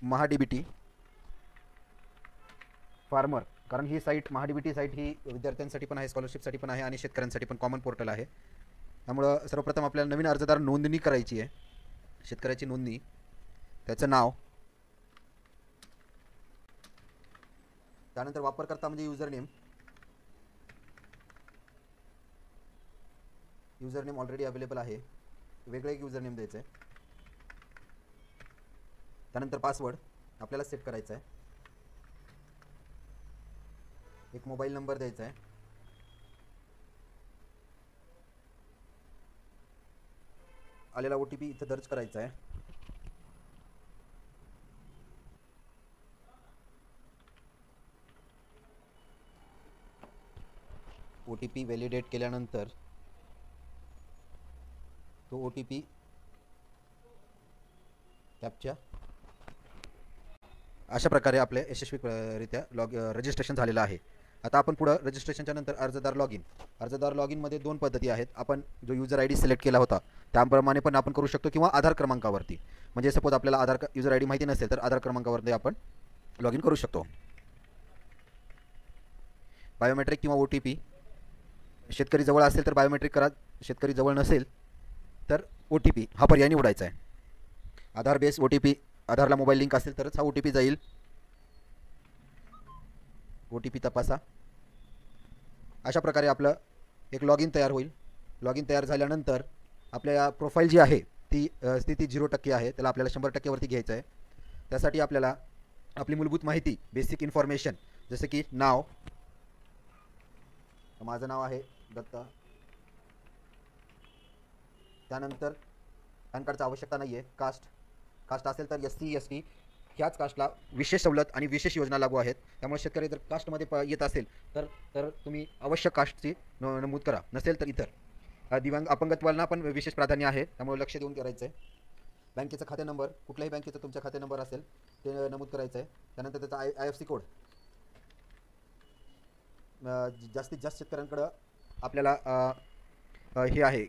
MahaDBT farmer, कारण ही site MahaDBT site ही विद्यार्थ्यांसाठी पण आहे, स्कॉलरशिपसाठी पण आहे आणि शेतकऱ्यांसाठी पण कॉमन पोर्टल आहे. त्यामुळं सर्वप्रथम आपल्याला नवीन अर्जदार नोंदणी करायची आहे. शेतकऱ्याची नोंदणी, त्याचं नाव, त्यानंतर वापरकर्ता म्हणजे युजरनेम ऑलरेडी अवेलेबल आहे, वेगळं एक युजरनेम द्यायचं आहे. त्यानंतर पासवर्ड आपल्याला सेट करायचा आहे. एक मोबाईल नंबर द्यायचा आहे. आलेला OTP इथं दर्ज करायचा आहे. OTP व्हॅलिडेट केल्यानंतर तो OTP कॅप्चा अशा प्रकारे आपले यशस्वीरित्या रजिस्ट्रेशन झालेलं आहे. आता आपण पुढं रजिस्ट्रेशनच्या नंतर अर्जदार लॉगिनमध्ये दोन पद्धती आहेत. आपण जो युजर ID सिलेक्ट केला होता त्याप्रमाणे पण आपण करू शकतो किंवा आधार क्रमांकावरती, म्हणजे सपोज आपल्याला युजर ID माहिती नसेल तर आधार क्रमांकावरती आपण लॉग इन करू शकतो. बायोमेट्रिक किंवा OTP, शेतकरी जवळ असेल तर बायोमेट्रिक करा, शेतकरी जवळ नसेल तर OTP हा पर्याय निवडायचा आहे. आधार बेस OTP, आधारला मोबाईल लिंक असेल तरच हा OTP जाईल. OTP तपासा. अशा प्रकारे आपलं एक लॉग इन तयार होईल. लॉग इन तयार झाल्यानंतर आपल्या प्रोफाईल जी आहे ती स्थिती 0% आहे, त्याला आपल्याला 100% वरती घ्यायचं आहे. त्यासाठी आपल्याला आपली मूलभूत माहिती, बेसिक इन्फॉर्मेशन, जसे की नाव, माझं नाव आहे दत्ता. त्यानंतर पॅन कार्डची आवश्यकता नाही आहे. कास्ट असेल तर SC ST ह्याच कास्टला विशेष सवलत आणि विशेष योजना लागू आहेत. त्यामुळे शेतकरी जर कास्टमध्ये येत असेल तर तुम्ही अवश्य कास्टची नमूद करा, नसेल तर इतर. दिव्यांग अपंगत्वाला पण विशेष प्राधान्य आहे, त्यामुळे लक्ष देऊन करायचं आहे. बँकेचा खाते नंबर, कुठल्याही बँकेचा तुमचा खाते नंबर असेल ते नमूद करायचं आहे. त्यानंतर त्याचा IFSC कोड. जास्तीत जास्त शेतकऱ्यांकडं आपल्याला हे आहे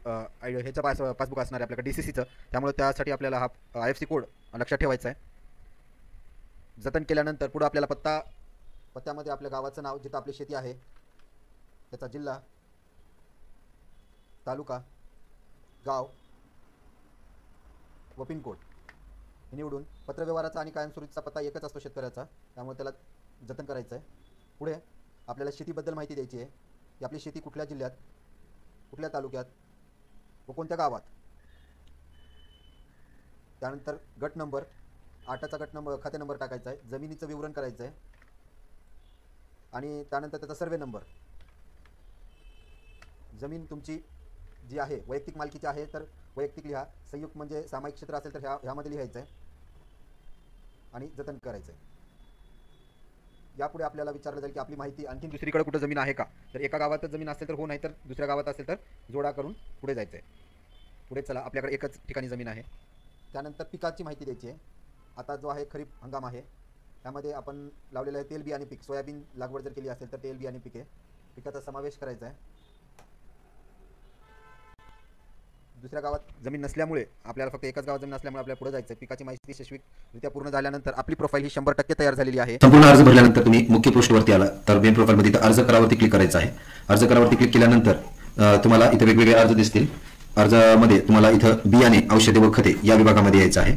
ह्याचं पासबुक असणार आहे आपल्याकडे DCCचं, त्यामुळे त्यासाठी आपल्याला हा IFSC कोड लक्षात ठेवायचा आहे. जतन केल्यानंतर पुढं आपल्याला पत्त्यामध्ये आपल्या गावाचं नाव, जिथं आपली शेती आहे, त्याचा जिल्हा, तालुका, गाव व पिनकोड हे निवडून पत्रव्यवहाराचा आणि कायमस्वरूपीचा पत्ता एकच असतो शेतकऱ्याचा, त्यामुळे त्याला जतन करायचं आहे. पुढे आपल्याला शेतीबद्दल माहिती द्यायची आहे की आपली शेती कुठल्या जिल्ह्यात, कुठल्या तालुक्यात व कोणत्या गावात. त्यानंतर गट नंबर, 8चा गट नंबर, खाते नंबर टाकायचा आहे. जमिनीचं विवरण करायचं आहे आणि त्यानंतर त्याचा सर्वे नंबर. जमीन तुमची जी आहे वैयक्तिक मालकीची आहे तर वैयक्तिक लिहा, संयुक्त म्हणजे सामायिक क्षेत्र असेल तर ह्यामध्ये लिहायचं आहे आणि जतन करायचं आहे. यापुढे आपल्याला विचारलं जाईल की आपली माहिती आणखी दुसरीकडे कुठं जमीन आहे का, तर एका गावातच जमीन असेल तर हो, नाही तर दुसऱ्या गावात असेल तर जोडा करून पुढे जायचं आहे. पुढे चला, आपल्याकडे एकच ठिकाणी जमीन आहे. त्यानंतर पिकाची माहिती द्यायची आहे. आता जो आहे खरीप हंगाम आहे, त्यामध्ये आपण लावलेलं आहे तेलबियाणे पीक. सोयाबीन लागवड जर केली असेल तर तेलबियाणे पीक आहे, पिकाचा समावेश करायचा आहे. दुसऱ्या गावात जमीन नसल्यामुळे आपल्याला फक्त एकाच गावात जमीन असल्यामुळे आपल्याला पुढे जायचं आहे. पिकाची माहिती यशस्वीरित्या पूर्ण झाल्यानंतर आपली प्रोफाईल ही 100% तयार झालेली आहे. संपूर्ण अर्ज भरल्यानंतर तुम्ही मुख्य पोस्टवरती आला तर मेन प्रोफाईलमध्ये इथं अर्ज करावरती क्लिक करायचं आहे. अर्ज करावरती क्लिक केल्यानंतर तुम्हाला इथं वेगवेगळे अर्ज दिसतील. अर्जामध्ये तुम्हाला इथं बियाणे, औषधे व खते या विभागामध्ये यायचं आहे.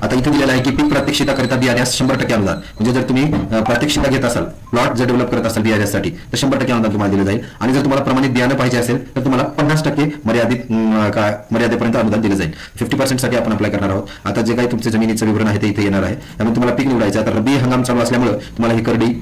आता इथे दिलेलं आहे की पीक प्रात्यक्षिकाकरिता बियाण्यास 100% अनुदान, म्हणजे जर तुम्ही प्रात्यक्षिका घेत असाल, प्लॉट जर डेव्हलप करत असाल बियाण्यासाठी तर 100% अनुदान तुम्हाला दिलं जाईल. आणि जर तुम्हाला प्रमाणित बियाणं पाहिजे असेल तर तुम्हाला 50% मर्यादेपर्यंत अनुदान दिलं जाईल. 50% साठी आपण अप्लाय करणार आहोत. आता जे काही तुमचं जमिनीचं विवरण आहे ते इथे येणार आहे. त्यामुळे तुम्हाला पीक निवडायचं आहे. तर रब्बी हंगाम चालू असल्यामुळे तुम्हाला ही करडी,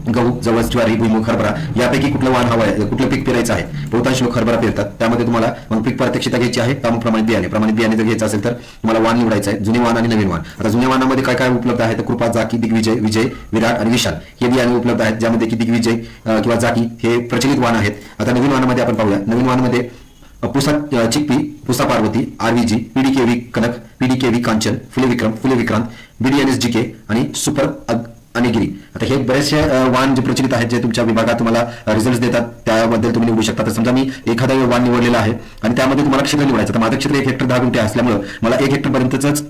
गहू, जवस, ज्वारी, भुईमूग, हरभरा यापैकी कुठलं वाण हवं आहे, कुठलं पीक पेरायचं आहे. बहुतांश लोक हरभरा पेरतात, त्यामध्ये तुम्हाला मग पीक प्रात्यक्षिका घ्यायची आहे. त्यामुळे प्रमाणित बियाणे जर घ्यायचं असेल तर तुम्हाला वाण निवडायचं आहे, जुने वाण आणि नवीन वाण. आता जुन्या वाणामध्ये काय काय उपलब्ध आहे तर कृपा, जाकी, दिग्विजय, विजय, विराट आणि विशाल हे बियाणे उपलब्ध आहेत, ज्यामध्ये की दिग्विजय किंवा जाकी हे प्रचलित वाण आहेत. आता नवीन वाणामध्ये आपण पाहूया. नवीन वाणामध्ये Pusa chickpea, Pusa Parvati, RVG, PDKV Kanak, PDKV Kanchan, Phule Vikrant, BDNS GK आणि सुपर अनेगिरी. आता हे बरेचसे वाण जे प्रचलित आहेत, जे तुमच्या विभागात तुम्हाला रिझल्ट देतात, त्याबद्दल तुम्ही निवडू शकता. तर समजा मी एखादा वाण निवडलेला आहे आणि त्यामध्ये तुम्हाला क्षेत्र निवडायचं. तर माझं क्षेत्र 1 हेक्टर 10 गुंठे असल्यामुळे मला 1 हेक्टर पर्यंतच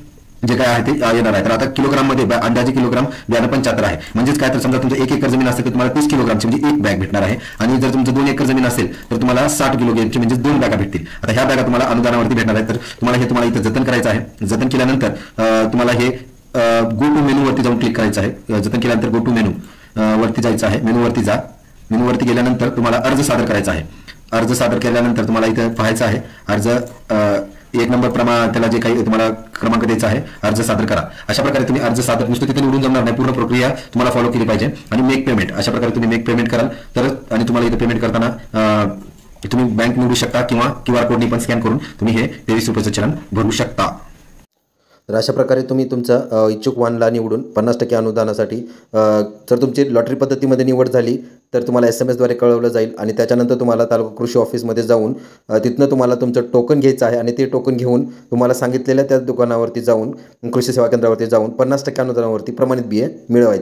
जे काय आहे ते येणार आहे. तर आता किलोग्राममध्ये अंदाजे किलोग्राम बियाणं 75 आहे. म्हणजेच काय, तर समजा तुमचं 1 एकर जमीन असेल तर तुम्हाला 30 किलोग्रामची म्हणजे एक बॅग भेटणार आहे. आणि जर तुमचं 2 एकर जमीन असेल तर तुम्हाला 60 किलोग्रामची म्हणजे 2 बॅगा भेटतील. आता ह्या बॅगा तुम्हाला अनुदानावरती भेटणार आहेत. तर तुम्हाला इथं जतन करायचं आहे. जतन केल्यानंतर तुम्हाला हे गो टू मेनू वरती जाऊन क्लिक करायचं आहे. जतन केल्यानंतर गो टू मेनू वरती जायचं आहे. मेनूवरती जा. मेनूवरती गेल्यानंतर तुम्हाला अर्ज सादर करायचा आहे. अर्ज सादर केल्यानंतर तुम्हाला इथं पाहायचं आहे अर्ज 1 नंबर त्याला जे काही तुम्हाला क्रमांक द्यायचा आहे, अर्ज सादर करा. अशा प्रकारे तुम्ही अर्ज सादर, नुसतं तिथे निवडून जमणार नाही, पूर्ण प्रक्रिया तुम्हाला फॉलो केली पाहिजे. आणि मेक पेमेंट, अशा प्रकारे तुम्ही मेक पेमेंट कराल तर, आणि तुम्हाला इथे पेमेंट करताना तुम्ही बँक निवडू शकता किंवा QR कोडनी पण स्कॅन करून तुम्ही हे 23 रुपयाचं चलन भरू शकता. तर अशा प्रकारे तुम्ही तुमचा इच्छुक वाहनला निवडून 50% अनुदानासाठी जर तुमची लॉटरी पद्धतीमध्ये निवड झाली तर तुम्हाला SMS द्वारे कळवलं जाईल. आणि त्याच्यानंतर तुम्हाला तालुका कृषी ऑफिसमध्ये जाऊन तिथनं तुम्हाला तुमचं टोकन घ्यायचं आहे. आणि ते टोकन घेऊन तुम्हाला सांगितलेल्या त्या दुकानावरती जाऊन, कृषी सेवा केंद्रावरती जाऊन 50% अनुदानावरती प्रमाणित बिये मिळवायचं.